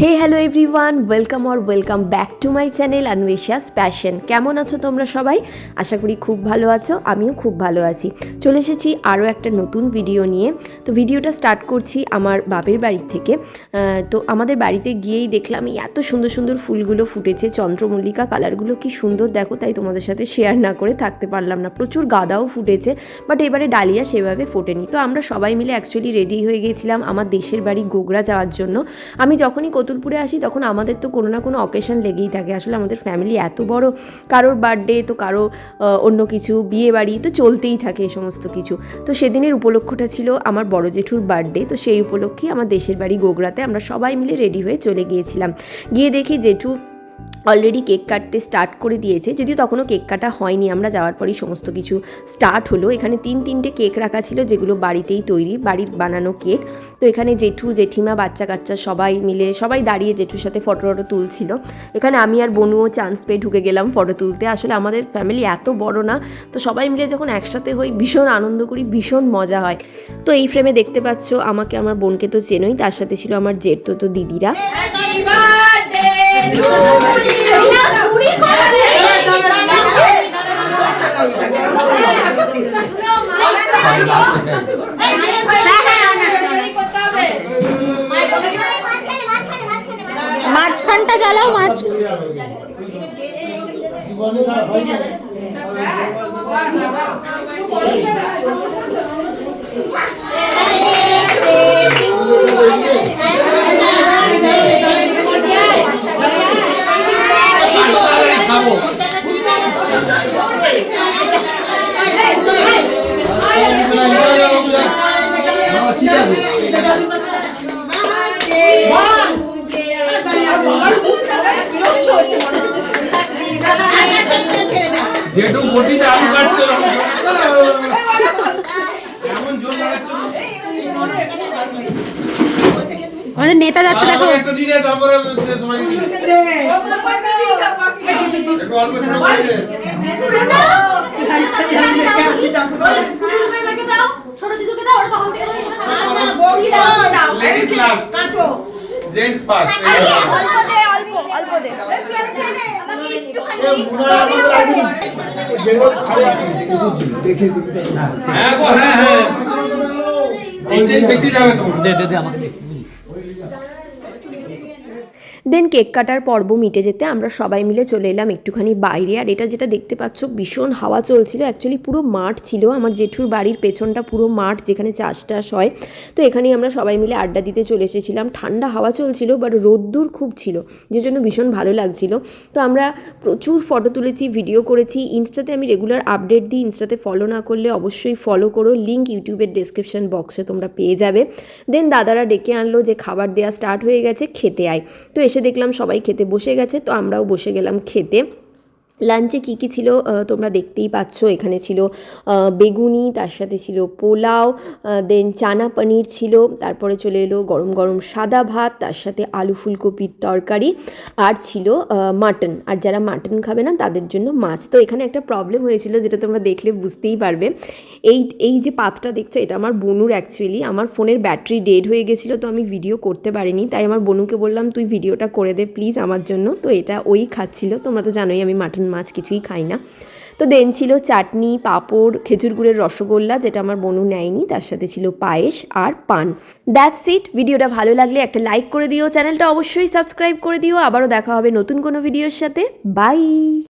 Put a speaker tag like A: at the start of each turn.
A: Hey hello everyone, welcome back to my channel Anwesha's passion. কেমন আছো তোমরা সবাই? আশা করি খুব ভালো আছো, আমিও খুব ভালো আছি। চলে এসেছি আরও একটা নতুন ভিডিও নিয়ে। তো ভিডিওটা স্টার্ট করছি আমার বাপের বাড়ির থেকে। তো আমাদের বাড়িতে গিয়েই দেখলাম এই এত সুন্দর সুন্দর ফুলগুলো ফুটেছে, চন্দ্রমল্লিকা কালারগুলো কি সুন্দর দেখো, তাই তোমাদের সাথে শেয়ার না করে থাকতে পারলাম না। প্রচুর গাঁদাও ফুটেছে, বাট এবারে ডালিয়া সেভাবে ফোটেনি। তো আমরা সবাই মিলে অ্যাকচুয়ালি রেডি হয়ে গিয়েছিলাম আমার দেশের বাড়ি গোগরা যাওয়ার জন্য। আমি যখনই কতুলপুরে আসি তখন আমাদের তো কোনো না কোনো অকেশন লেগেই থাকে। আসলে আমাদের ফ্যামিলি এত বড়, কারোর বার্থডে তো কারো অন্য কিছু, বিয়ে বাড়ি তো চলতেই থাকে এই সমস্ত কিছু। তো সেদিনের উপলক্ষটা ছিল আমার বড় জেঠুর বার্থডে। তো সেই উপলক্ষে আমার দেশের বাড়ি গোগরাতে আমরা সবাই মিলে রেডি হয়ে চলে গিয়েছিলাম। গিয়ে দেখি জেঠু অলরেডি কেক কাটতে স্টার্ট করে দিয়েছে, যদিও তখনও কেক কাটা হয়নি, আমরা যাওয়ার পরই সমস্ত কিছু স্টার্ট হলো। এখানে তিনটে কেক রাখা ছিল, যেগুলো বাড়িতেই তৈরি, বাড়ির বানানো কেক। তো এখানে জেঠু জেঠিমা বাচ্চা কাচ্চা সবাই মিলে সবাই দাঁড়িয়ে জেঠুর সাথে ফটো তুলছিল। এখানে আমি আর বনুও চান্স পেয়ে ঢুকে গেলাম ফটো তুলতে। আসলে আমাদের ফ্যামিলি এত বড় না, তো সবাই মিলে যখন একসাথে হই ভীষণ আনন্দ করি, ভীষণ মজা হয়। তো এই ফ্রেমে দেখতে পাচ্ছ আমাকে, আমার বোনকে তো চেনোই, তার সাথে ছিল আমার জেঠু তো দিদিরা।
B: মাঝখানটা জ্বালাও, মাঝ
C: যেটু বটিতে আলু কাটছে এমন জোর লাগাচ্ছে।
B: আমাদের নেতা যাচ্ছে দেখো।
C: একটা দিলে তারপরে সময় দিবি। একটু অল্প ছোট করে দে।
B: ছোট দিদুকে দাও, ওটা তখন থেকে
C: লেডিস লাস্ট, জেন্টস ফার্স্ট।
A: অল্প দে।
C: হ্যাঁ গো, হ্যাঁ এইটাই বেশি যাবে তোমার। দে আমাকে দে।
A: দেন কেক কাটার পর্ব মিটে যেতে আমরা সবাই মিলে চলে এলাম একটুখানি বাইরে। আর এটা যেটা দেখতে পাচ্ছ ভীষণ হাওয়া চলছিল, অ্যাকচুয়ালি পুরো মাঠ ছিল। আমার জেঠুর বাড়ির পেছনটা পুরো মাঠ, যেখানে চাষ টাস হয়। তো এখানেই আমরা সবাই মিলে আড্ডা দিতে চলে এসেছিলাম। ঠান্ডা হাওয়া চলছিল, বাট রোদ্দুর খুব ছিল, যে জন্য ভীষণ ভালো লাগছিল। তো আমরা প্রচুর ফটো তুলেছি, ভিডিও করেছি। ইনস্টাতে আমি রেগুলার আপডেট দিই, ইনস্টাতে ফলো না করলে অবশ্যই ফলো করো, লিঙ্ক ইউটিউবের ডেসক্রিপশন বক্সে তোমরা পেয়ে যাবে। দেন দাদারা ডেকে আনলো যে খাবার দেওয়া স্টার্ট হয়ে গেছে, খেতে আয়। তো এসে দেখলাম সবাই খেতে বসে গেছে, তো আমরাও বসে গেলাম খেতে। লাঞ্চে কী কী ছিল তোমরা দেখতেই পাচ্ছ। এখানে ছিল বেগুনি, তার সাথে ছিল পোলাও, দেন চানা পনির ছিল, তারপরে চলে এলো গরম গরম সাদা ভাত, তার সাথে আলু ফুলকপির তরকারি, আর ছিল মাটন। আর যারা মাটন খাবে না তাদের জন্য মাছ। তো এখানে একটা প্রবলেম হয়েছিল, যেটা তোমরা দেখলে বুঝতেই পারবে। এই যে পাতটা দেখছো, এটা আমার বনুর। অ্যাকচুয়ালি আমার ফোনের ব্যাটারি ডেড হয়ে গেছিলো, তো আমি ভিডিও করতে পারিনি। তাই আমার বনুকে বললাম তুই ভিডিওটা করে দে প্লিজ আমার জন্য। তো এটা ওই খাচ্ছিল। তোমরা তো জানোই আমি মাটন মাছ কিছুই খাই না। তো দেন ছিল চাটনি, পাঁপড়, খেজুর গুড়ের রসগোল্লা, যেটা আমার বনু নেয়নি, তার সাথে ছিল পায়েস আর পান। That's it. ভিডিওটা ভালো লাগলে একটা লাইক করে দিও, চ্যানেলটা অবশ্যই সাবস্ক্রাইব করে দিও। আবারও দেখা হবে নতুন কোনো ভিডিওর সাথে। বাই।